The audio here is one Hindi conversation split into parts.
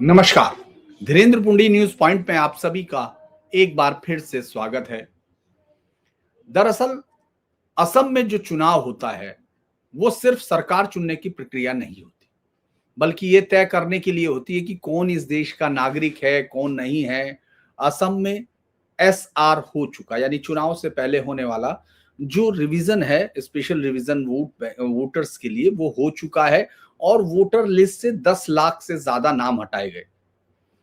नमस्कार। धीरेन्द्र पुंडी न्यूज पॉइंट में आप सभी का एक बार फिर से स्वागत है। दरअसल असम में जो चुनाव होता है वो सिर्फ सरकार चुनने की प्रक्रिया नहीं होती, बल्कि ये तय करने के लिए होती है कि कौन इस देश का नागरिक है, कौन नहीं है। असम में एसआर हो चुका, यानी चुनाव से पहले होने वाला जो रिवीजन है, स्पेशल रिवीजन वोटर्स के लिए, वो हो चुका है और वोटर लिस्ट से 10 लाख से ज्यादा नाम हटाए गए।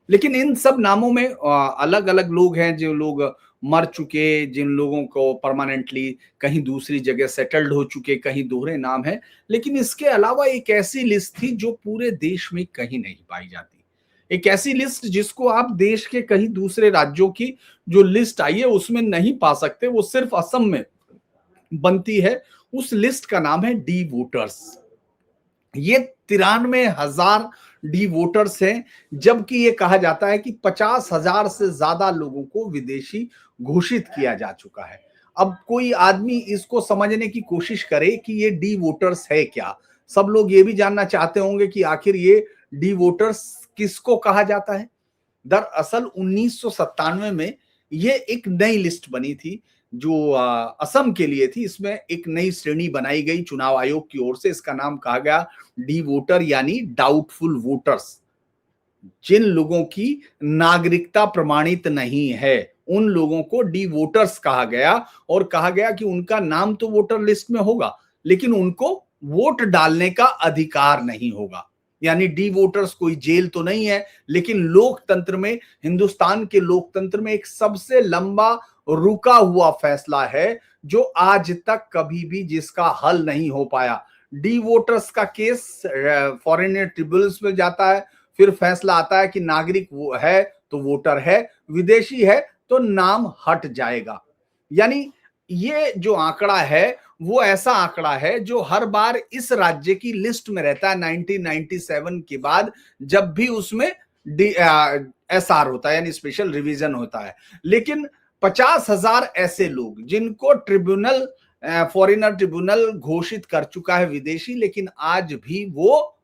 लेकिन इन सब नामों में अलग अलग लोग हैं, जो लोग मर चुके, जिन लोगों को परमानेंटली कहीं दूसरी जगह सेटल्ड हो चुके, कहीं दोहरे नाम है। लेकिन इसके अलावा एक ऐसी लिस्ट थी जो पूरे देश में कहीं नहीं पाई जाती। एक ऐसी लिस्ट जिसको आप देश के कहीं दूसरे राज्यों की जो लिस्ट आई है उसमें नहीं पा सकते, वो सिर्फ असम में बनती है। उस लिस्ट का नाम है डी वोटर्स। ये 93,000 डी वोटर्स हैं, जबकि ये कहा जाता है कि 50,000 से ज्यादा लोगों को विदेशी घोषित किया जा चुका है। अब कोई आदमी इसको समझने की कोशिश करे कि ये डी वोटर्स है क्या। सब लोग ये भी जानना चाहते होंगे कि आखिर ये डी वोटर्स किसको कहा जाता है। दरअसल 1997 में ये एक नई लिस्ट बनी थी जो असम के लिए थी। इसमें एक नई श्रेणी बनाई गई चुनाव आयोग की ओर से। इसका नाम कहा गया डी वोटर, यानी डाउटफुल वोटर्स। जिन लोगों की नागरिकता प्रमाणित नहीं है उन लोगों को डी वोटर्स कहा गया, और कहा गया कि उनका नाम तो वोटर लिस्ट में होगा लेकिन उनको वोट डालने का अधिकार नहीं होगा। यानी डी वोटर्स कोई जेल तो नहीं है, लेकिन लोकतंत्र में, हिंदुस्तान के लोकतंत्र में एक सबसे लंबा रुका हुआ फैसला है जो आज तक कभी भी जिसका हल नहीं हो पाया। डी वोटर्स का केस फॉरेन ट्रिब्यूनल्स में जाता है, फिर फैसला आता है कि नागरिक वो है तो वोटर है, विदेशी है तो नाम हट जाएगा। यानी ये जो आंकड़ा है वो ऐसा आंकड़ा है जो हर बार इस राज्य की लिस्ट में रहता है 1997 के बाद, जब भी उसमें एसआर होता है, यानी स्पेशल रिवीजन होता है। लेकिन 50,000 ऐसे लोग जिनको ट्रिब्यूनल, फॉरेनर ट्रिब्यूनल घोषित कर चुका है विदेशी, लेकिन आज भी वो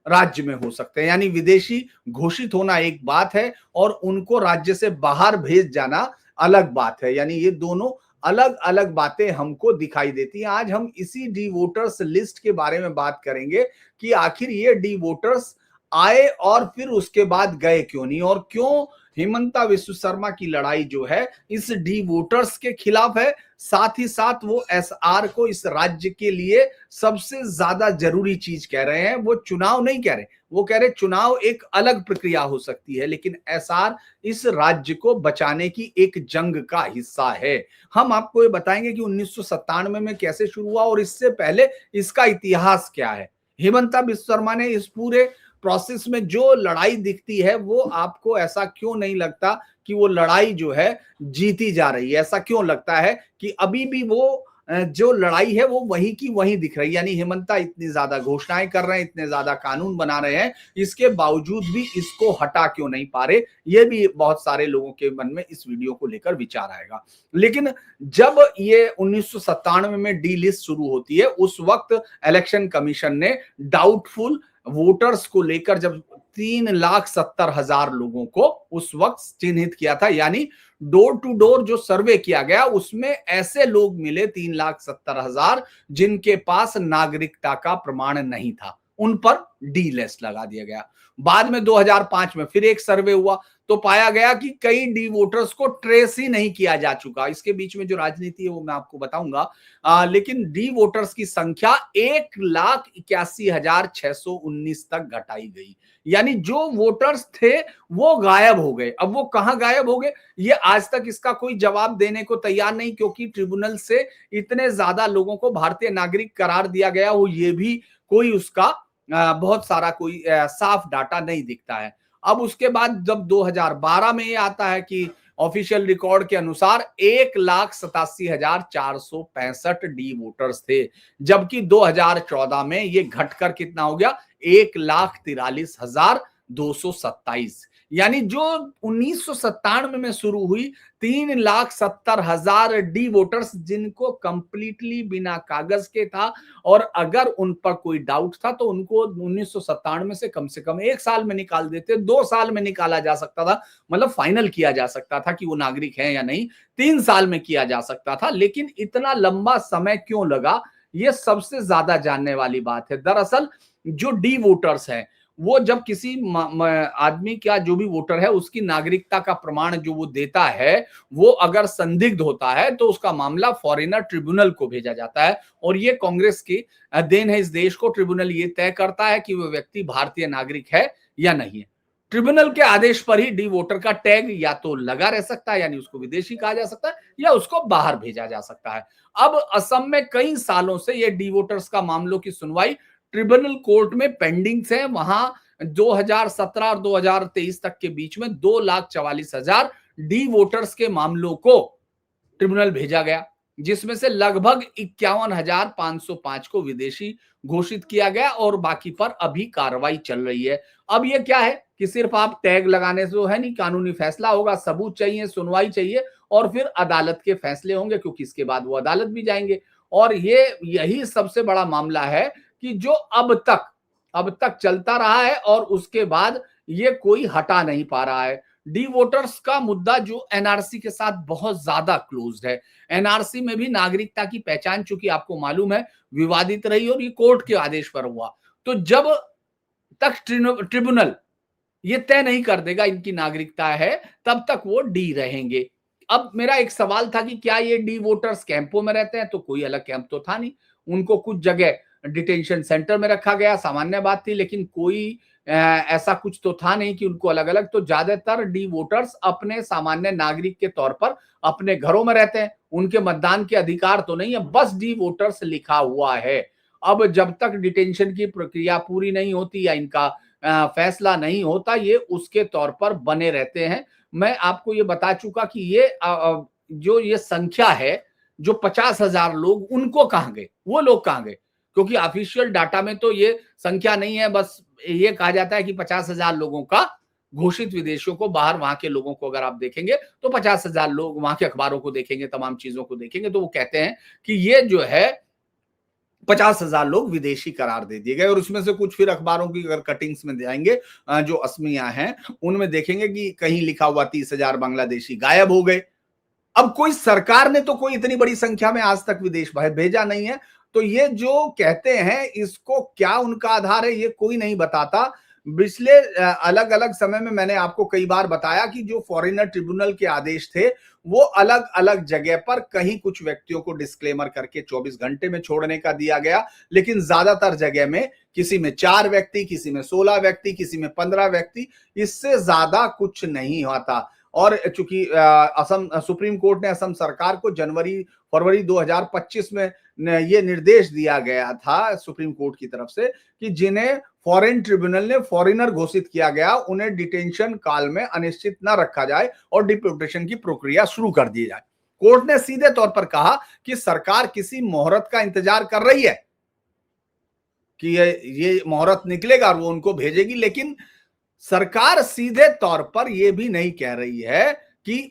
राज्य में हो सकते हैं। यानी विदेशी घोषित होना एक बात है और उनको राज्य से बाहर भेज जाना अलग बात है। यानी ये दोनों अलग अलग बातें हमको दिखाई देती हैं। आज हम इसी डी वोटर्स लिस्ट के बारे में बात करेंगे कि आखिर ये डी वोटर्स आए और फिर उसके बाद गए क्यों नहीं, और क्यों हेमंता विश्व शर्मा की लड़ाई जो है इस डी वोटर्स के खिलाफ है। साथ ही साथ वो एसआर को इस राज्य के लिए सबसे ज्यादा जरूरी चीज कह रहे हैं। वो चुनाव नहीं कह रहे, वो कह रहे चुनाव एक अलग प्रक्रिया हो सकती है, लेकिन एसआर इस राज्य को बचाने की एक जंग का हिस्सा है। हम आपको ये बताएंगे कि 1997 में कैसे शुरू हुआ और इससे पहले इसका इतिहास क्या है। हेमंता विश्व शर्मा ने इस पूरे प्रोसेस में जो लड़ाई दिखती है वो आपको ऐसा क्यों नहीं लगता कि वो लड़ाई जो है जीती जा रही है। ऐसा क्यों लगता है कि अभी भी वो जो लड़ाई है वो वही की वही दिख रही है। यानी हेमंता इतनी ज्यादा घोषणाएं कर रहे हैं, इतने ज्यादा कानून बना रहे हैं, इसके बावजूद भी इसको हटा क्यों नहीं पा रहे, ये भी बहुत सारे लोगों के मन में इस वीडियो को लेकर विचार आएगा। लेकिन जब ये 1997 में डी लिस्ट शुरू होती है, उस वक्त इलेक्शन कमीशन ने डाउटफुल वोटर्स को लेकर जब 3,70,000 लोगों को उस वक्त चिन्हित किया था, यानी डोर टू डोर जो सर्वे किया गया उसमें ऐसे लोग मिले 3,70,000 जिनके पास नागरिकता का प्रमाण नहीं था, उन पर डी लिस्ट लगा दिया गया। बाद में 2005 में फिर एक सर्वे हुआ तो पाया गया कि कई डी वोटर्स को ट्रेस ही नहीं किया जा चुका। इसके बीच में जो राजनीति है वो मैं आपको बताऊंगा। लेकिन डी वोटर्स की संख्या 1,81,619 तक घटाई गई। यानी जो वोटर्स थे वो गायब हो गए। अब वो कहां गायब हो गए ये आज तक इसका कोई जवाब देने को तैयार नहीं, क्योंकि ट्रिब्यूनल से इतने ज्यादा लोगों को भारतीय नागरिक करार दिया गया हो, ये भी कोई उसका बहुत सारा कोई साफ डाटा नहीं दिखता है। अब उसके बाद जब 2012 में ये आता है कि ऑफिशियल रिकॉर्ड के अनुसार 1,87,465 डी वोटर्स थे, जबकि 2014 में ये घटकर कितना हो गया, 1,43,227। यानी जो 1997 में शुरू हुई 3,70,000 डी वोटर्स जिनको कंप्लीटली बिना कागज के था, और अगर उन पर कोई डाउट था तो उनको 1997 से कम 1 साल में निकाल देते, 2 साल में निकाला जा सकता था, मतलब फाइनल किया जा सकता था कि वो नागरिक है या नहीं, 3 साल में किया जा सकता था। लेकिन इतना लंबा समय क्यों लगा, ये सबसे ज्यादा जानने वाली बात है। दरअसल जो डी वोटर्स हैं, वो जब किसी आदमी का, जो भी वोटर है, उसकी नागरिकता का प्रमाण जो वो देता है, वो अगर संदिग्ध होता है तो उसका मामला फॉरेनर ट्रिब्यूनल को भेजा जाता है, और ये कांग्रेस की देन है इस देश को। ट्रिब्यूनल ये तय करता है कि वो व्यक्ति भारतीय नागरिक है या नहीं है। ट्रिब्यूनल के आदेश पर ही डी वोटर का टैग या तो लगा रह सकता है, यानी उसको विदेशी कहा जा सकता है, या उसको बाहर भेजा जा सकता है। अब असम में कई सालों से ये डी वोटर्स का मामलों की सुनवाई ट्रिब्यूनल कोर्ट में पेंडिंग है। वहां 2017 और 2023 तक के बीच में 2,44,000 डी वोटर्स के मामलों को ट्रिब्यूनल भेजा गया, जिसमें से लगभग 51,505 को विदेशी घोषित किया गया, और बाकी पर अभी कार्रवाई चल रही है। अब ये क्या है कि सिर्फ आप टैग लगाने से तो है नहीं, कानूनी फैसला होगा, सबूत चाहिए, सुनवाई चाहिए, और फिर अदालत के फैसले होंगे, क्योंकि इसके बाद वो अदालत भी जाएंगे। और ये यही सबसे बड़ा मामला है कि जो अब तक चलता रहा है, और उसके बाद ये कोई हटा नहीं पा रहा है। डी वोटर्स का मुद्दा जो एनआरसी के साथ बहुत ज्यादा क्लोज्ड है। एनआरसी में भी नागरिकता की पहचान, चूंकि आपको मालूम है, विवादित रही, और ये कोर्ट के आदेश पर हुआ। तो जब तक ट्रिब्यूनल ये तय नहीं कर देगा इनकी नागरिकता है, तब तक वो डी रहेंगे। अब मेरा एक सवाल था कि क्या ये डी वोटर्स कैंपों में रहते हैं, तो कोई अलग कैंप तो था नहीं। उनको कुछ जगह डिटेंशन सेंटर में रखा गया, सामान्य बात थी, लेकिन कोई ऐसा कुछ तो था नहीं कि उनको अलग अलग। तो ज्यादातर डी वोटर्स अपने सामान्य नागरिक के तौर पर अपने घरों में रहते हैं, उनके मतदान के अधिकार तो नहीं है, बस डी वोटर्स लिखा हुआ है। अब जब तक डिटेंशन की प्रक्रिया पूरी नहीं होती या इनका फैसला नहीं होता, ये उसके तौर पर बने रहते हैं। मैं आपको ये बता चुका कि ये जो ये संख्या है, जो 50,000 लोग, उनको कहां गए, वो लोग कहां गए? क्योंकि ऑफिशियल डाटा में तो ये संख्या नहीं है, बस ये कहा जाता है कि 50,000 लोगों का घोषित, विदेशियों को, बाहर वहां के लोगों को अगर आप देखेंगे तो 50,000 लोग, वहां के अखबारों को देखेंगे, तमाम चीजों को देखेंगे, तो वो कहते हैं कि ये जो है 50,000 लोग विदेशी करार दे दिए गए। और उसमें से कुछ फिर अखबारों की अगर कटिंग्स में जाएंगे, जो असमिया हैं, उनमें देखेंगे कि कहीं लिखा हुआ 30,000 बांग्लादेशी गायब हो गए। अब कोई सरकार ने तो कोई इतनी बड़ी संख्या में आज तक विदेश भेजा नहीं है, तो ये जो कहते हैं, इसको क्या उनका आधार है, ये कोई नहीं बताता। पिछले अलग अलग समय में मैंने आपको कई बार बताया कि जो फॉरेनर ट्रिब्यूनल के आदेश थे, वो अलग अलग जगह पर कहीं कुछ व्यक्तियों को डिस्क्लेमर करके 24 घंटे में छोड़ने का दिया गया, लेकिन ज्यादातर जगह में किसी में 4 व्यक्ति, किसी में 16 व्यक्ति, किसी में 15 व्यक्ति, इससे ज्यादा कुछ नहीं होता। और चूंकि असम सुप्रीम कोर्ट ने असम सरकार को फरवरी 2025 में ये निर्देश दिया गया था सुप्रीम कोर्ट की तरफ से कि जिन्हें फॉरेन ट्रिब्यूनल ने फॉरेनर घोषित किया गया, उन्हें डिटेंशन काल में अनिश्चित न रखा जाए और डिपोर्टेशन की प्रक्रिया शुरू कर दी जाए। कोर्ट ने सीधे तौर पर कहा कि सरकार किसी मोहरत का इंतजार कर रही है कि ये मोहरत निकलेगा और वो उनको भेजेगी, लेकिन सरकार सीधे तौर पर यह भी नहीं कह रही है कि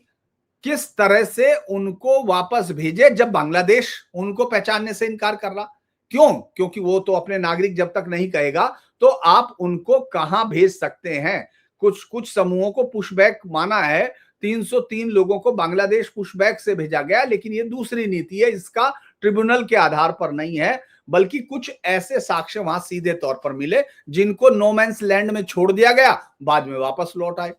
किस तरह से उनको वापस भेजे, जब बांग्लादेश उनको पहचानने से इनकार कर रहा। क्यों? क्योंकि वो तो अपने नागरिक जब तक नहीं कहेगा, तो आप उनको कहां भेज सकते हैं। कुछ समूहों को पुशबैक माना है, 303 लोगों को बांग्लादेश पुशबैक से भेजा गया, लेकिन ये दूसरी नीति है, इसका ट्रिब्यूनल के आधार पर नहीं है, बल्कि कुछ ऐसे साक्ष्य वहां सीधे तौर पर मिले जिनको नो मैंस लैंड में छोड़ दिया गया, बाद में वापस लौट आए।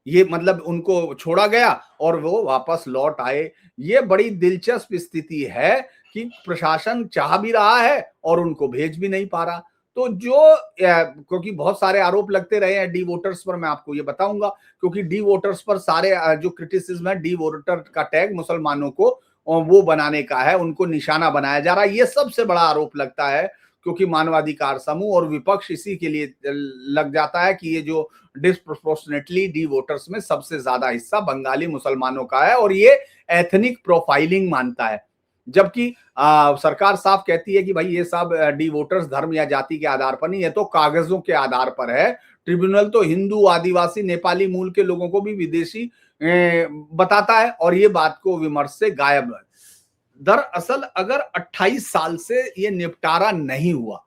ये मतलब उनको छोड़ा गया और वो वापस लौट आए। ये बड़ी दिलचस्प स्थिति है कि प्रशासन चाह भी रहा है और उनको भेज भी नहीं पा रहा। तो क्योंकि बहुत सारे आरोप लगते रहे हैं डी वोटर्स पर, मैं आपको ये बताऊंगा, क्योंकि डी वोटर्स पर सारे जो क्रिटिसिज्म है, डी वोटर का टैग मुसलमानों को वो बनाने का है, उनको निशाना बनाया जा रहा है, ये सबसे बड़ा आरोप लगता है। क्योंकि मानवाधिकार समूह और विपक्ष इसी के लिए लग जाता है कि ये जो डिस्प्रोपोर्शनेटली डी वोटर्स में सबसे ज्यादा हिस्सा बंगाली मुसलमानों का है, और ये एथनिक प्रोफाइलिंग मानता है। जबकि सरकार साफ कहती है कि भाई ये सब डी वोटर्स धर्म या जाति के आधार पर नहीं, है तो कागजों के आधार पर है। ट्रिब्यूनल तो हिंदू, आदिवासी, नेपाली मूल के लोगों को भी विदेशी बताता है और ये बात को विमर्श से गायब है। दरअसल अगर 28 साल से ये निपटारा नहीं हुआ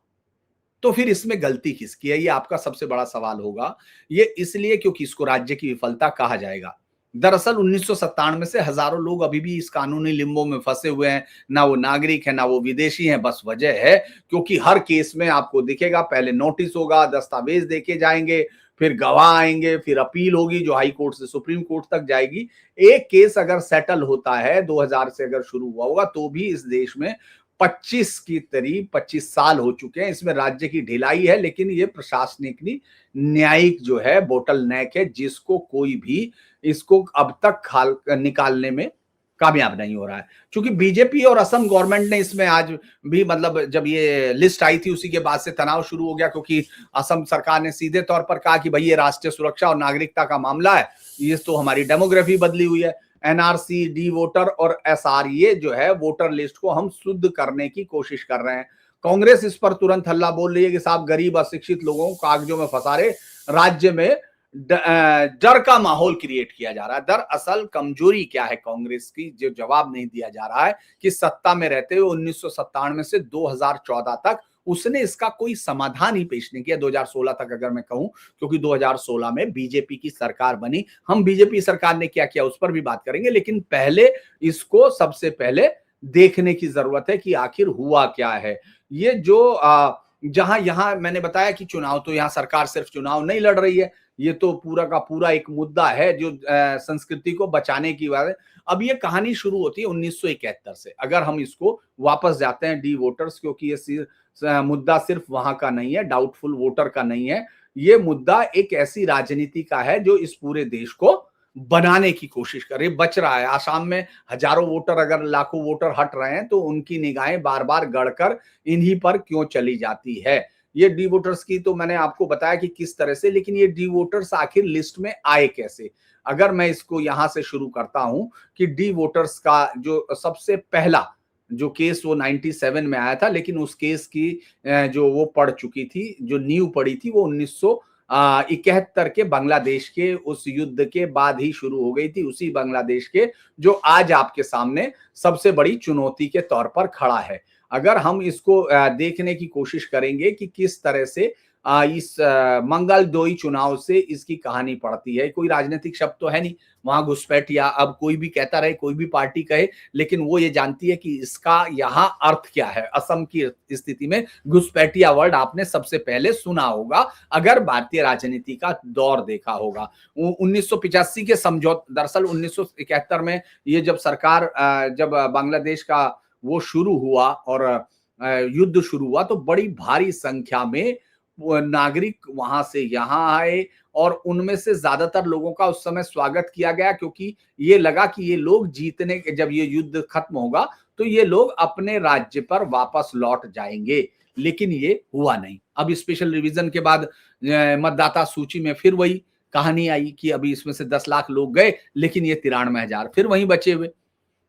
तो फिर इसमें गलती किसकी है, ये आपका सबसे बड़ा सवाल होगा। ये इसलिए क्योंकि इसको राज्य की विफलता कहा जाएगा। दरअसल 1997 से हजारों लोग अभी भी इस कानूनी लिम्बो में फंसे हुए हैं, ना वो नागरिक है ना वो विदेशी हैं। बस वजह है क्योंकि हर केस में आपको दिखेगा पहले नोटिस होगा, दस्तावेज देके जाएंगे, फिर गवाह आएंगे, फिर अपील होगी जो हाई कोर्ट से सुप्रीम कोर्ट तक जाएगी। एक केस अगर सेटल होता है 2000 से अगर शुरू हुआ होगा तो भी इस देश में 25 की करीब 25 साल हो चुके हैं। इसमें राज्य की ढिलाई है, लेकिन ये प्रशासनिक नहीं, न्यायिक जो है बोटल नेक है, जिसको कोई भी इसको अब तक खाल निकालने में कामयाब नहीं हो रहा है। क्योंकि बीजेपी और असम गवर्नमेंट ने इसमें आज भी मतलब जब ये लिस्ट आई थी उसी के बाद से तनाव शुरू हो गया, क्योंकि असम सरकार ने सीधे तौर पर कहा कि भाई ये राष्ट्रीय सुरक्षा और नागरिकता का मामला है, ये तो हमारी डेमोग्राफी बदली हुई है। एनआरसी, डी वोटर और एसआर, ये जो है वोटर लिस्ट को हम शुद्ध करने की कोशिश कर रहे हैं। कांग्रेस इस पर तुरंत हल्ला बोल रही है कि साहब गरीब अशिक्षित लोगों को कागजों में फंसा रहे, राज्य में डर का माहौल क्रिएट किया जा रहा है। दरअसल कमजोरी क्या है कांग्रेस की, जो जवाब नहीं दिया जा रहा है कि सत्ता में रहते हुए 1997 से 2014 तक उसने इसका कोई समाधान ही पेश नहीं किया। 2016 तक अगर मैं कहूं, क्योंकि 2016 में बीजेपी की सरकार बनी। हम बीजेपी सरकार ने क्या किया उस पर भी बात करेंगे, लेकिन पहले इसको सबसे पहले देखने की जरूरत है कि आखिर हुआ क्या है। ये जो जहां यहां मैंने बताया कि चुनाव, तो यहां सरकार सिर्फ चुनाव नहीं लड़ रही है, ये तो पूरा का पूरा एक मुद्दा है जो संस्कृति को बचाने की बात है। अब ये कहानी शुरू होती है 1971 से। अगर हम इसको वापस जाते हैं डी वोटर्स, क्योंकि ये मुद्दा सिर्फ वहां का नहीं है, डाउटफुल वोटर का नहीं है, ये मुद्दा एक ऐसी राजनीति का है जो इस पूरे देश को बनाने की कोशिश कर रही, बच रहा है। आसाम में हजारों वोटर, अगर लाखों वोटर हट रहे हैं तो उनकी निगाहें बार बार गड़कर इन्हीं पर क्यों चली जाती है। ये डी वोटर्स की तो मैंने आपको बताया कि किस तरह से, लेकिन ये डी वोटर्स आखिर लिस्ट में आए कैसे। अगर मैं इसको यहां से शुरू करता हूं कि डी वोटर्स का जो सबसे पहला जो केस वो 97 में आया था, लेकिन उस केस की जो वो पड़ चुकी थी, जो नींव पड़ी थी, वो 1971 के बांग्लादेश के उस युद्ध के बाद ही शुरू हो गई थी। उसी बांग्लादेश के जो आज आपके सामने सबसे बड़ी चुनौती के तौर पर खड़ा है। अगर हम इसको देखने की कोशिश करेंगे कि किस तरह से इस मंगलदोई चुनाव से इसकी कहानी पड़ती है, कोई राजनीतिक शब्द तो है नहीं वहां, घुसपैठ या अब कोई भी कहता रहे, कोई भी पार्टी कहे, लेकिन वो ये जानती है कि इसका यहाँ अर्थ क्या है। असम की स्थिति में घुसपैठिया वर्ड आपने सबसे पहले सुना होगा अगर भारतीय राजनीति का दौर देखा होगा। 1985 के समझौते, दरअसल 1971 में ये जब सरकार जब बांग्लादेश का वो शुरू हुआ और युद्ध शुरू हुआ, तो बड़ी भारी संख्या में नागरिक वहां से यहां आए और उनमें से ज्यादातर लोगों का उस समय स्वागत किया गया, क्योंकि ये लगा कि ये लोग जीतने, जब ये युद्ध खत्म होगा तो ये लोग अपने राज्य पर वापस लौट जाएंगे। लेकिन ये हुआ नहीं। अब स्पेशल रिवीजन के बाद मतदाता सूची में फिर वही कहानी आई कि अभी इसमें से 10 लाख लोग गए, लेकिन ये 93,000 फिर वहीं बचे हुए।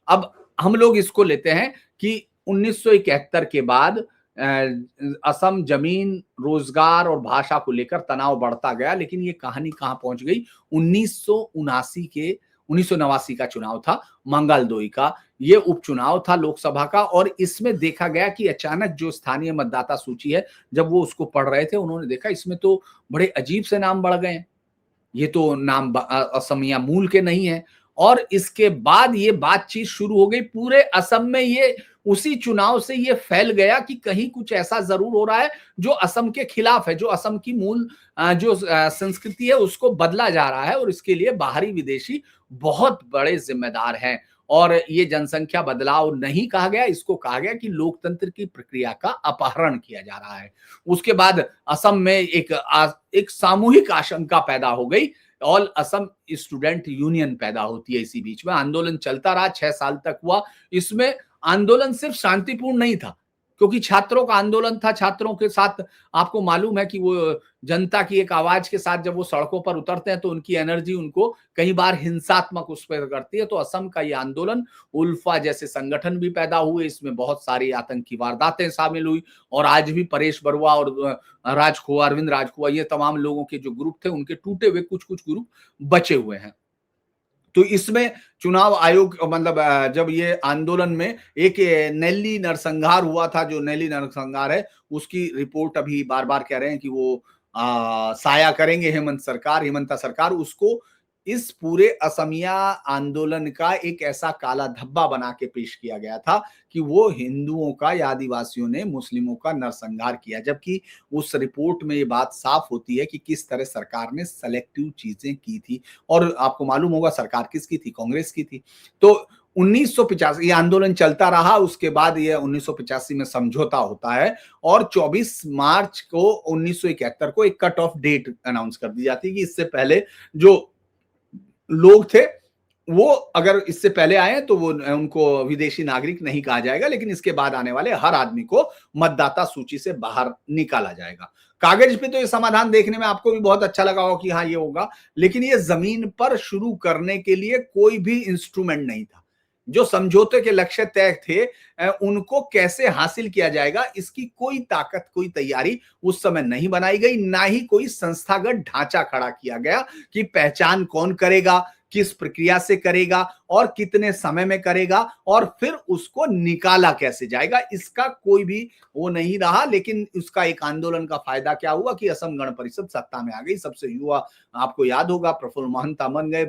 अब हम लोग इसको लेते हैं कि 1971 के बाद असम जमीन, रोजगार और भाषा को लेकर तनाव बढ़ता गया, लेकिन ये कहानी कहां पहुंच गई। 1989 का चुनाव था, मंगलदोई का ये उपचुनाव था लोकसभा का, और इसमें देखा गया कि अचानक जो स्थानीय मतदाता सूची है, जब वो उसको पढ़ रहे थे, उन्होंने देखा इसमें तो बड़े अजीब से नाम बढ़ गए हैं, ये तो नाम असमिया मूल के नहीं है। और इसके बाद ये बातचीत शुरू हो गई पूरे असम में। ये उसी चुनाव से ये फैल गया कि कहीं कुछ ऐसा जरूर हो रहा है जो असम के खिलाफ है, जो असम की मूल जो संस्कृति है उसको बदला जा रहा है, और इसके लिए बाहरी विदेशी बहुत बड़े जिम्मेदार हैं। और ये जनसंख्या बदलाव नहीं कहा गया, इसको कहा गया कि लोकतंत्र की प्रक्रिया का अपहरण किया जा रहा है। उसके बाद असम में एक सामूहिक आशंका पैदा हो गई, ऑल असम स्टूडेंट यूनियन पैदा होती है। इसी बीच में आंदोलन चलता रहा, 6 साल तक हुआ। इसमें आंदोलन सिर्फ शांतिपूर्ण नहीं था, क्योंकि छात्रों का आंदोलन था, छात्रों के साथ आपको मालूम है कि वो जनता की एक आवाज के साथ जब वो सड़कों पर उतरते हैं तो उनकी एनर्जी उनको कई बार हिंसात्मक उस पर करती है। तो असम का ये आंदोलन, उल्फा जैसे संगठन भी पैदा हुए, इसमें बहुत सारी आतंकी वारदातें शामिल हुई और आज भी परेश बरुआ और राजखोआ, अरविंद राजखोआ, ये तमाम लोगों के जो ग्रुप थे उनके टूटे हुए कुछ कुछ ग्रुप बचे हुए हैं। तो इसमें चुनाव आयोग मतलब जब ये आंदोलन में एक नेल्ली नरसंहार हुआ था, जो नेल्ली नरसंहार है उसकी रिपोर्ट अभी बार बार कह रहे हैं कि वो साया करेंगे हेमंता सरकार उसको। इस पूरे असमिया आंदोलन का एक ऐसा काला धब्बा बना के पेश किया गया था कि वो हिंदुओं का या आदिवासियों ने मुस्लिमों का नरसंहार किया, जबकि उस रिपोर्ट में ये बात साफ होती है कि किस तरह सरकार ने सेलेक्टिव चीजें की थी। और आपको मालूम होगा सरकार किसकी थी, कांग्रेस की थी। तो 1985 ये आंदोलन चलता रहा, उसके बाद ये 1985 में समझौता होता है और 24 मार्च को 1971 को एक कट ऑफ डेट अनाउंस कर दी जाती है कि इससे पहले जो लोग थे वो अगर इससे पहले आए तो वो उनको विदेशी नागरिक नहीं कहा जाएगा, लेकिन इसके बाद आने वाले हर आदमी को मतदाता सूची से बाहर निकाला जाएगा। कागज पे तो ये समाधान देखने में आपको भी बहुत अच्छा लगा होगा कि हाँ ये होगा, लेकिन ये जमीन पर शुरू करने के लिए कोई भी इंस्ट्रूमेंट नहीं था। जो समझौते के लक्ष्य तय थे उनको कैसे हासिल किया जाएगा इसकी कोई ताकत, कोई तैयारी उस समय नहीं बनाई गई, ना ही कोई संस्थागत ढांचा खड़ा किया गया कि पहचान कौन करेगा, किस प्रक्रिया से करेगा और कितने समय में करेगा और फिर उसको निकाला कैसे जाएगा, इसका कोई भी वो नहीं रहा। लेकिन उसका एक आंदोलन का फायदा क्या हुआ कि असम गण परिषद सत्ता में आ गई। सबसे युवा आपको याद होगा प्रफुल्ल महंता बन गए,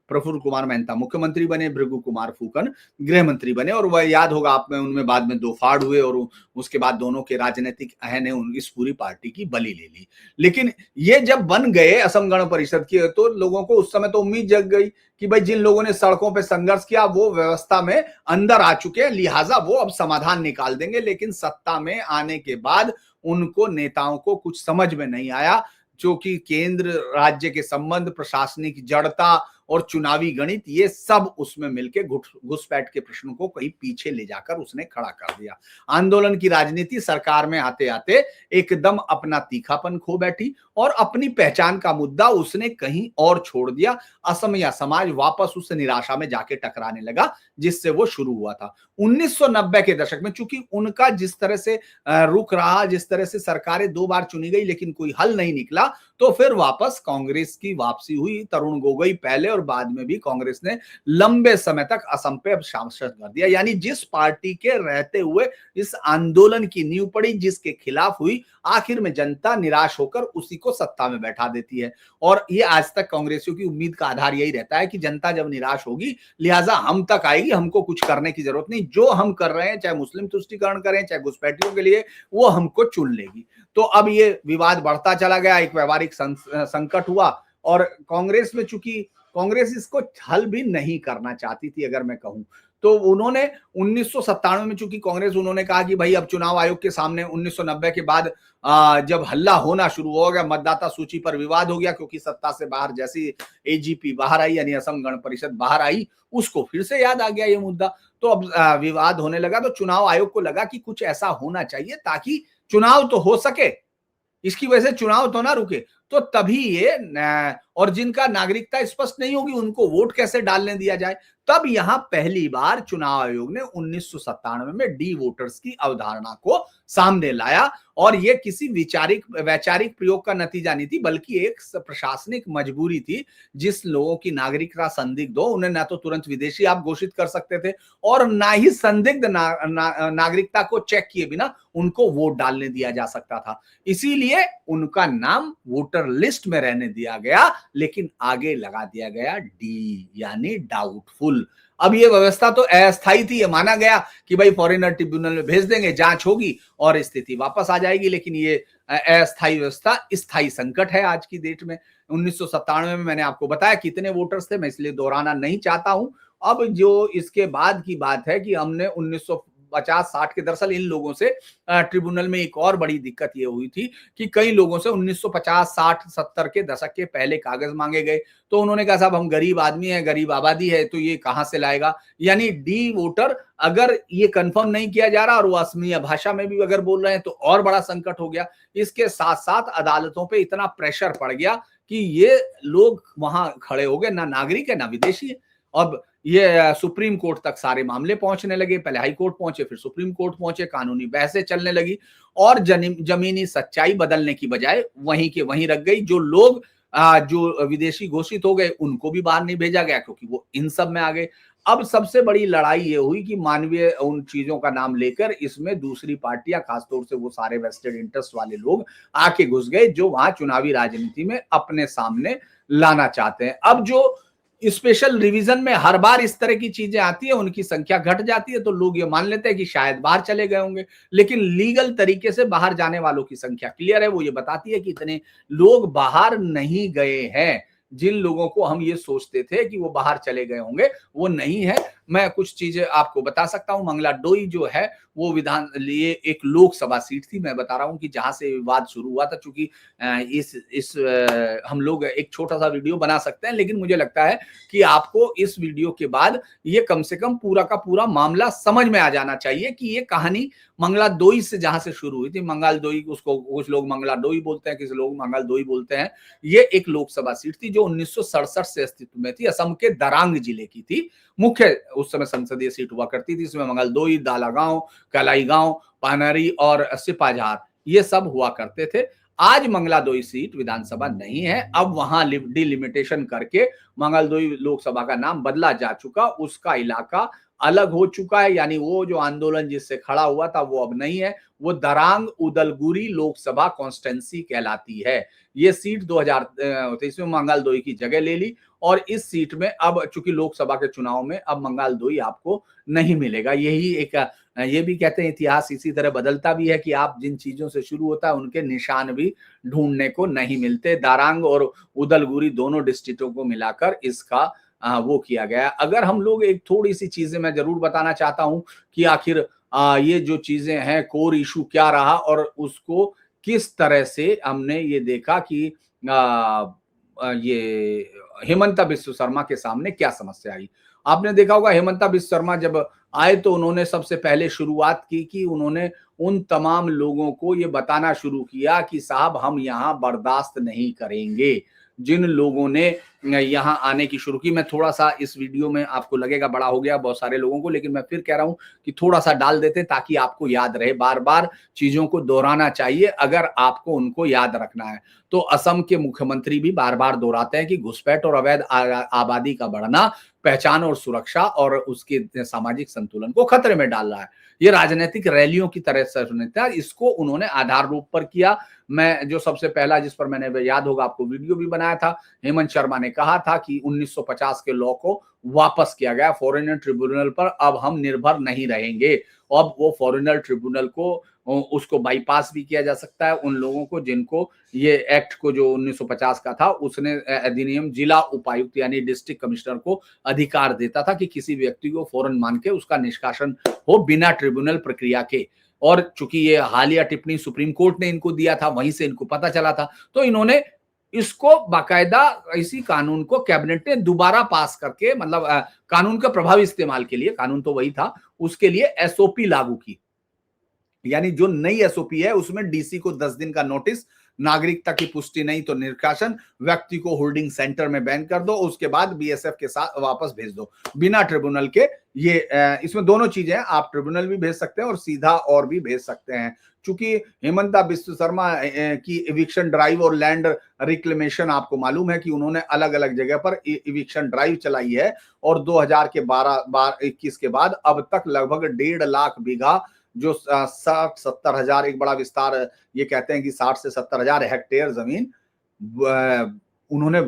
प्रफुल्ल कुमार मेहता मुख्यमंत्री बने, भृगु कुमार फुकन गृह मंत्री बने और वह याद होगा आप में उनमें बाद में दो फाड़ हुए और उसके बाद दोनों के राजनीतिक अहम ने इस पूरी पार्टी की बलि ले ली। लेकिन ये जब बन गए असम गण परिषद की तो लोगों को उस समय तो उम्मीद जग गई कि भाई जिन लोगों ने सड़कों पे संघर्ष किया वो व्यवस्था में अंदर आ चुके हैं, लिहाजा वो अब समाधान निकाल देंगे। लेकिन सत्ता में आने के बाद उनको नेताओं को कुछ समझ में नहीं आया, जो कि केंद्र राज्य के संबंध, प्रशासनिक जड़ता और चुनावी गणित, ये सब उसमें मिलके घुसपैठ के प्रश्नों को कहीं पीछे ले जाकर उसने खड़ा कर दिया। आंदोलन की राजनीति सरकार में आते आते एकदम अपना तीखापन खो बैठी और अपनी पहचान का मुद्दा उसने कहीं और छोड़ दिया। असमिया समाज वापस उस निराशा में जाके टकराने लगा जिससे वो शुरू हुआ था। 1990 के दशक में चूंकि उनका जिस तरह से रुख रहा, जिस तरह से सरकारें दो बार चुनी गई लेकिन कोई हल नहीं निकला, तो फिर वापस कांग्रेस की वापसी हुई। तरुण गोगोई पहले और बाद में भी कांग्रेस ने लंबे समय तक असम पे अब शासन कर दिया। यानी जिस पार्टी के रहते हुए इस आंदोलन की नींव पड़ी, जिसके खिलाफ हुई, आखिर में जनता निराश होकर उसी को सत्ता में बैठा देती है। और ये आज तक कांग्रेसियों की उम्मीद का आधार यही रहता है कि जनता जब निराश होगी लिहाजा हम तक आएगी, हमको कुछ करने की जरूरत नहीं, जो हम कर रहे हैं चाहे मुस्लिम तुष्टीकरण करें चाहे घुसपैठियों के लिए, वो हमको चुन लेगी। तो अब ये विवाद बढ़ता चला गया, एक व्यवहारिक संकट हुआ और कांग्रेस में चूंकि कांग्रेस इसको हल भी नहीं करना चाहती थी अगर मैं कहूं, तो उन्होंने 1997 में चूंकि कांग्रेस उन्होंने कहा कि भाई अब चुनाव आयोग के सामने 1990 के बाद जब हल्ला होना शुरू हो गया, मतदाता सूची पर विवाद हो गया क्योंकि सत्ता से बाहर जैसी एजीपी बाहर आई यानी असम गण परिषद बाहर आई, उसको फिर से याद आ गया ये मुद्दा। तो अब विवाद होने लगा तो चुनाव आयोग को लगा कि कुछ ऐसा होना चाहिए ताकि चुनाव तो हो सके, इसकी वजह से चुनाव तो ना रुके। तो तभी ये और जिनका नागरिकता स्पष्ट नहीं होगी उनको वोट कैसे डालने दिया जाए, तब यहां पहली बार चुनाव आयोग ने 1997 में डी वोटर्स की अवधारणा को सामने लाया। और यह किसी वैचारिक प्रयोग का नतीजा नहीं थी बल्कि एक प्रशासनिक मजबूरी थी। जिस लोगों की नागरिकता संदिग्ध हो उन्हें ना तो तुरंत विदेशी आप घोषित कर सकते थे और ना ही संदिग्ध नागरिकता को चेक किए बिना उनको वोट डालने दिया जा सकता था। इसीलिए उनका नाम वोटर लिस्ट में रहने दिया गया लेकिन आगे लगा दिया गया डी यानी डाउटफुल। अब ये व्यवस्था तो अस्थायी थी, ये माना गया कि भाई फॉरेनर ट्रिब्यूनल में भेज देंगे, जांच होगी और स्थिति वापस आ जाएगी, लेकिन ये अस्थायी व्यवस्था स्थायी संकट है आज की डेट में। 1997 में मैंने आपको बताया कितने वोटर्स थे, मैं इसलिए दोहराना नहीं चाहता हूं। अब जो इसके बाद की बात है कि हमने 1950-60 के, दरअसल इन लोगों से ट्रिब्यूनल में एक और बड़ी दिक्कत ये हुई थी कि कई लोगों से 1950, 60, 70 के दशक के पहले कागज मांगे गए। तो उन्होंने कहा साहब हम गरीब आदमी हैं, गरीब आबादी है, तो ये कहां से लाएगा। यानी डी वोटर अगर ये कंफर्म नहीं किया जा रहा और वो असमिया भाषा में भी अगर बोल रहे हैं तो और बड़ा संकट हो गया। इसके साथ साथ अदालतों पे इतना प्रेशर पड़ गया कि ये लोग वहां खड़े हो गए, ना नागरिक है ना विदेशी है। अब ये सुप्रीम कोर्ट तक सारे मामले पहुंचने लगे, पहले हाई कोर्ट पहुंचे, फिर सुप्रीम कोर्ट पहुंचे, कानूनी बहसें चलने लगी और जमीनी सच्चाई बदलने की बजाय वहीं के वहीं रख गई। जो लोग जो विदेशी घोषित हो गए उनको भी बाहर नहीं भेजा गया क्योंकि वो इन सब में आ गए। अब सबसे बड़ी लड़ाई ये हुई कि मानवीय उन चीजों का नाम लेकर इसमें दूसरी पार्टियां, खासतौर से वो सारे वेस्टेड इंटरेस्ट वाले लोग आके घुस गए जो वहां चुनावी राजनीति में अपने सामने लाना चाहते हैं। अब जो स्पेशल रिवीजन में हर बार इस तरह की चीजें आती है, उनकी संख्या घट जाती है तो लोग ये मान लेते हैं कि शायद बाहर चले गए होंगे, लेकिन लीगल तरीके से बाहर जाने वालों की संख्या क्लियर है, वो ये बताती है कि इतने लोग बाहर नहीं गए हैं। जिन लोगों को हम ये सोचते थे कि वो बाहर चले गए होंगे वो नहीं है। मैं कुछ चीजें आपको बता सकता हूं। मंगलाडोई जो है वो विधान लिए एक लोकसभा सीट थी। मैं बता रहा हूं कि जहां से विवाद शुरू हुआ था, चूंकि हम लोग एक छोटा सा वीडियो बना सकते हैं, लेकिन मुझे लगता है कि आपको इस वीडियो के बाद ये कम से कम पूरा का पूरा मामला समझ में आ जाना चाहिए कि ये कहानी मंगलादोई से जहां से शुरू हुई थी। मंगलदोई, उसको कुछ लोग मंगलाडोई बोलते हैं, किसी लोग मंगलदोई बोलते हैं। ये एक लोकसभा सीट थी जो 1967 से अस्तित्व में थी। असम के दरांग जिले की थी। मुख्य उस समय संसदीय सीट हुआ करती थी। इसमें मंगलदोई, दालागांव, कलाईगांव, पानरी और सिपाझार ये सब हुआ करते थे। आज मंगलादोई सीट विधानसभा नहीं है। अब वहां डिलिमिटेशन करके मंगलदोई लोकसभा का नाम बदला जा चुका, उसका इलाका अलग हो चुका है। यानी वो जो आंदोलन जिससे खड़ा हुआ था वो अब नहीं है, वो दरांग उदलगुरी लोकसभा कॉन्स्टिट्यूंसी कहलाती है। ये सीट 2023 में मंगलदोई की जगह ले ली और इस सीट में अब चूंकि लोकसभा के चुनाव में अब मंगलदोई आपको नहीं मिलेगा। यही एक ये भी कहते हैं इतिहास इसी तरह बदलता भी है कि आप जिन चीजों से शुरू होता है उनके निशान भी ढूंढने को नहीं मिलते। दारांग और उदलगुरी दोनों डिस्ट्रिक्टों को मिलाकर इसका वो किया गया। अगर हम लोग एक थोड़ी सी चीजें मैं जरूर बताना चाहता हूं कि आखिर ये जो चीजें हैं कोर इशू क्या रहा और उसको किस तरह से हमने ये देखा कि ये हेमंता बिस्व शर्मा के सामने क्या समस्या आई। आपने देखा होगा हेमंता बिस्व शर्मा जब आए तो उन्होंने सबसे पहले शुरुआत की कि उन्होंने उन तमाम लोगों को ये बताना शुरू किया कि साहब हम यहाँ बर्दाश्त नहीं करेंगे। जिन लोगों ने यहाँ आने की शुरू की, मैं थोड़ा सा इस वीडियो में आपको लगेगा बड़ा हो गया बहुत सारे लोगों को, लेकिन मैं फिर कह रहा हूं कि थोड़ा सा डाल देते ताकि आपको याद रहे। बार बार चीजों को दोहराना चाहिए अगर आपको उनको याद रखना है। तो असम के मुख्यमंत्री भी बार बार दोहराते हैं कि घुसपैठ और अवैध आबादी का बढ़ना पहचान और सुरक्षा और उसके सामाजिक संतुलन को खतरे में डाल रहा है। ये राजनीतिक रैलियों की तरह से था। इसको उन्होंने आधार रूप पर किया। मैं जो सबसे पहला जिस पर मैंने याद होगा आपको वीडियो भी बनाया था, हेमंत शर्मा ने कहा था कि 1950 के लॉ को वापस किया गया फॉरेनर ट्रिब्यूनल पर, अब हम निर्भर नहीं रहेंगे। अब वो फॉरेनर ट्रिब्यूनल को उसको बाईपास भी किया जा सकता है उन लोगों को जिनको ये एक्ट को जो 1950 का था उसने अधिनियम जिला उपायुक्त यानी डिस्ट्रिक्ट कमिश्नर को अधिकार देता था कि किसी व्यक्ति को फौरन मान के उसका निष्कासन हो बिना ट्रिब्यूनल प्रक्रिया के। और चूंकि ये हालिया टिप्पणी सुप्रीम कोर्ट ने इनको दिया था, वहीं से इनको पता चला था, तो इन्होंने इसको बाकायदा इसी कानून को कैबिनेट ने दोबारा पास करके मतलब कानून का प्रभावी इस्तेमाल के लिए, कानून तो वही था, उसके लिए एसओपी लागू की। यानी जो नई एसओपी है उसमें डीसी को 10 दिन का नोटिस, नागरिकता की पुष्टि नहीं तो निष्कासन, व्यक्ति को होल्डिंग सेंटर में बैन कर दो, उसके बाद बीएसएफ के साथ वापस भेज दो बिना ट्रिब्यूनल के। ये इसमें दोनों चीजें हैं, आप ट्रिब्यूनल भी भेज सकते हैं और सीधा और भी भेज सकते हैं। चूंकि हेमंता बिस्व शर्मा की इविक्शन ड्राइव और लैंड रिक्लेमेशन आपको मालूम है कि उन्होंने अलग अलग जगह पर इविक्शन ड्राइव चलाई है और 2021 के बाद अब तक लगभग 1.5 लाख बीघा जो 60-70 हजार, एक बड़ा विस्तार ये कहते हैं कि 60 से 70 हजार हेक्टेयर जमीन उन्होंने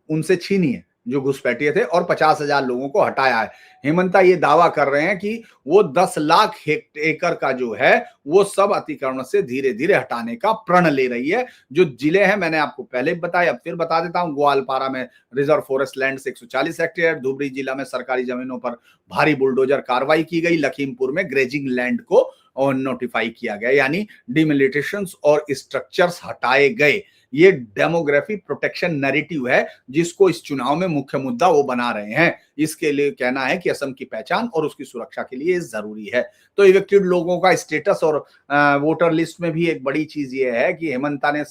उनसे छीनी है। जो घुसपैठिए थे, और 50,000 लोगों को हटाया है। हेमंता ये दावा कर रहे हैं कि वो 10 लाख एकड़ का जो है वो सब अतिक्रमण से धीरे धीरे हटाने का प्रण ले रही है। जो जिले हैं मैंने आपको पहले बताया, अब फिर बता देता हूं। ग्वालपारा में रिजर्व फॉरेस्ट लैंड से 140 हेक्टेयर, धुबरी जिला में सरकारी जमीनों पर भारी बुलडोजर कार्रवाई की गई, लखीमपुर में ग्रेजिंग लैंड को और नोटिफाई किया गया, यानी डिमिलिटेशंस और स्ट्रक्चर्स हटाए गए। ये डेमोग्राफी प्रोटेक्शन नैरेटिव है जिसको इस चुनाव में मुख्य मुद्दा वो बना रहे हैं। इसके लिए कहना है कि असम की पहचान और उसकी सुरक्षा के लिए जरूरी है। तो इवेक्टेड लोगों का स्टेटस और वोटर लिस्ट में भी एक बड़ी चीज ये है कि हेमंता ने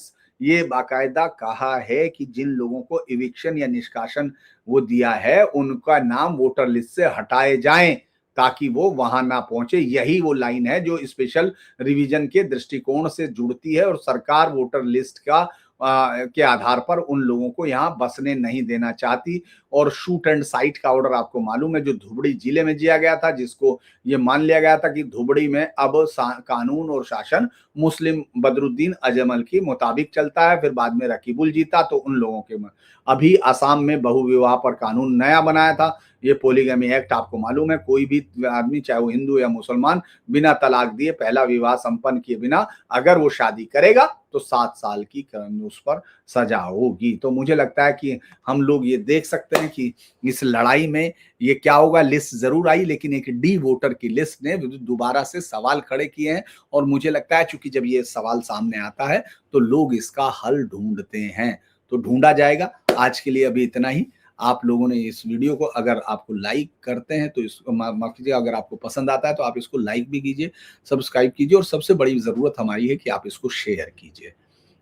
ये बाकायदा कहा है कि जिन लोगों को इविक्शन या निष्कासन वो दिया है उनका नाम वोटर लिस्ट से हटाए जाएं ताकि वो वहां ना पहुंचे। यही वो लाइन है जो स्पेशल रिवीजन के दृष्टिकोण से जुड़ती है, और सरकार वोटर लिस्ट का के आधार पर उन लोगों को यहाँ बसने नहीं देना चाहती। और शूट एंड साइट का ऑर्डर आपको मालूम है जो धुबड़ी जिले में दिया गया था, जिसको ये मान लिया गया था कि धुबड़ी में अब कानून और शासन मुस्लिम बदरुद्दीन अजमल के मुताबिक चलता है। फिर बाद में रकीबुल जीता तो उन लोगों के अभी आसाम में बहुविवाह पर कानून नया बनाया था। ये पोलीगमी एक्ट आपको मालूम है, कोई भी आदमी चाहे वो हिंदू या मुसलमान बिना तलाक दिए पहला विवाह संपन्न किए बिना अगर वो शादी करेगा तो 7 साल की उस पर सजा होगी। तो मुझे लगता है कि हम लोग ये देख सकते हैं कि इस लड़ाई में ये क्या होगा। लिस्ट जरूर आई लेकिन एक डी वोटर की लिस्ट ने दोबारा से सवाल खड़े किए हैं, और मुझे लगता है चूंकि जब ये सवाल सामने आता है तो लोग इसका हल ढूंढते हैं, तो ढूंढा जाएगा। आज के लिए अभी इतना ही। आप लोगों ने इस वीडियो को अगर आपको लाइक करते हैं तो इसको माफ कीजिए, अगर आपको पसंद आता है तो आप इसको लाइक भी कीजिए, सब्सक्राइब कीजिए, और सबसे बड़ी जरूरत हमारी है कि आप इसको शेयर कीजिए।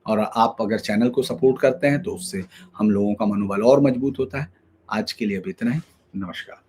और आप अगर चैनल को सपोर्ट करते हैं तो उससे हम लोगों का मनोबल और मजबूत होता है। आज के लिए अभी इतना ही। नमस्कार।